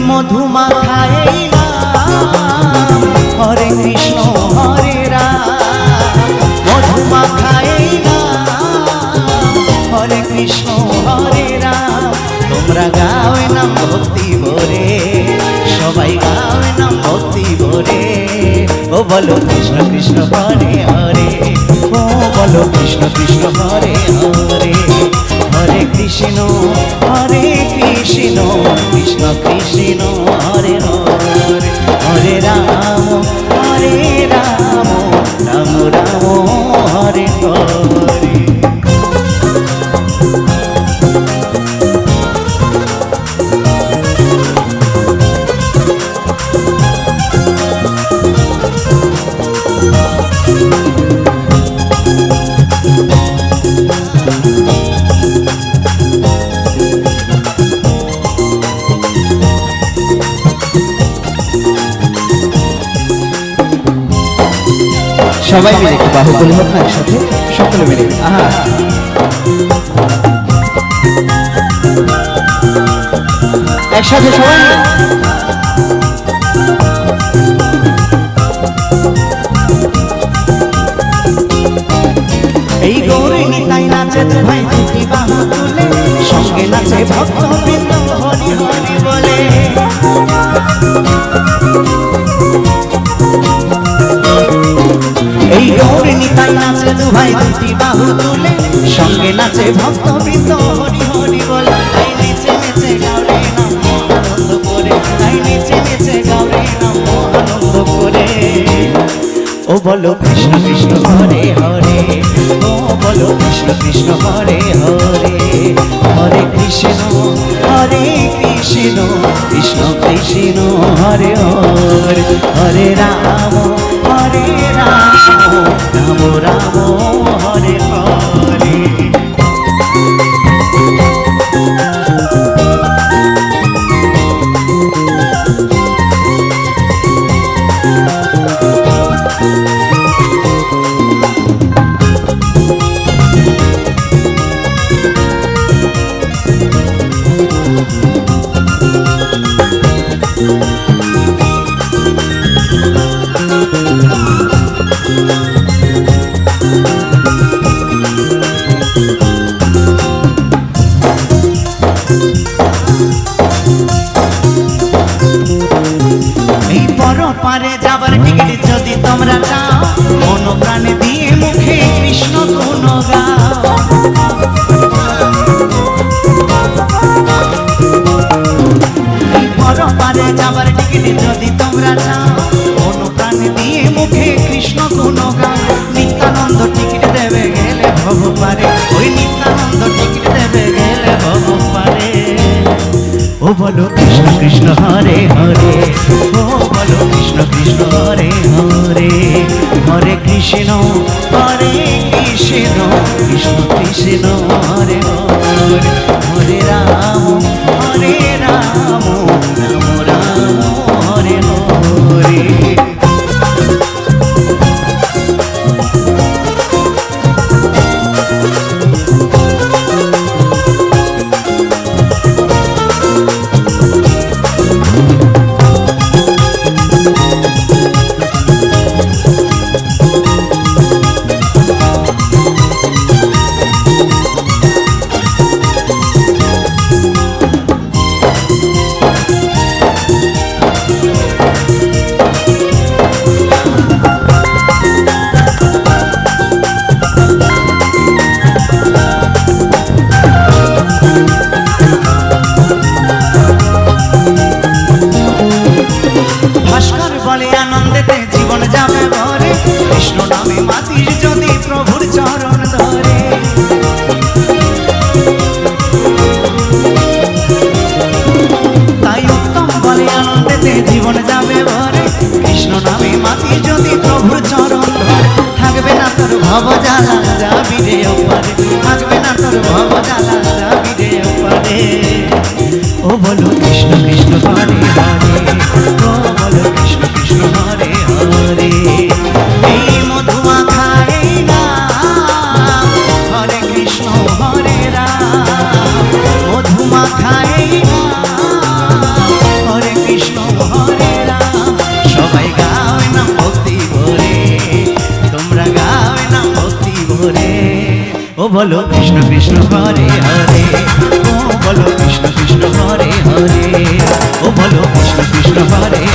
মধুমাখা এই নাম হরে কৃষ্ণ হরে রাম, মধুমাখা এই নাম হরে কৃষ্ণ হরে রাম। তোমরা গাও এ নাম ভক্তি ভরে, সবাই গাও এ নাম ভক্তি ভরে। ও বলো কৃষ্ণ কৃষ্ণ হরে হরে, ও বলো কৃষ্ণ কৃষ্ণ হরে হরে। হরে কৃষ্ণ কৃষ্ণ কৃষ্ণ কৃষ্ণ হরে হরে, হরে রাম রাম রাম হরে হরে। সবাই মিলে একটু বাহুবলী হোক না একসাথে, সকলে মিলে একসাথে সবাই মিলে। এই গৌরী নিতাই নাচে ভাই দুটি বাহু তুলে, সঙ্গে নাচে ভক্ত বৃন্দ হরি হরি বলে। এই গৌরী নিতাই নাচে ভাই দুটি বাহু তুলে, সঙ্গে নাচে ভক্ত বৃন্দ হরি হরি বলে। তাই নেচে নেচে গাওরে নাম আনন্দ করে, তাই নেচে নেচে গাওরে নাম আনন্দ করে। ও বলো কৃষ্ণ কৃষ্ণ হরে হরে, ও বলো কৃষ্ণ কৃষ্ণ হরে হরে। হরে কৃষ্ণ কৃষ্ণ কৃষ্ণ হরে হরে, হরে রাম রাম রাম হরে হরে। এই পরপারে যাবার টিকিট যদি তোমরা চাও, মন প্রাণে দিয়ে মুখে কৃষ্ণ গুণ গাও। এই পরপারে যাবার টিকিট যদি তোমরা চাও, মন প্রাণে দিয়ে মুখে কৃষ্ণ গুণ গাও। নিত্যানন্দ টিকিট দেবে গেলে ভব পারে, ওই নিত্যানন্দ টিকিট দেবে গেলে ভব পারে। ও বলো কৃষ্ণ কৃষ্ণ হরে হরে, ও বলো কৃষ্ণ কৃষ্ণ হরে হরে। হরে কৃষ্ণ কৃষ্ণ কৃষ্ণ হরে হরে, হরে রাম রাম রাম হরে হরে। ও বলো কৃষ্ণ কৃষ্ণ হরে হরে, ও বলো কৃষ্ণ কৃষ্ণ হরে হরে, ও বলো কৃষ্ণ কৃষ্ণ হরে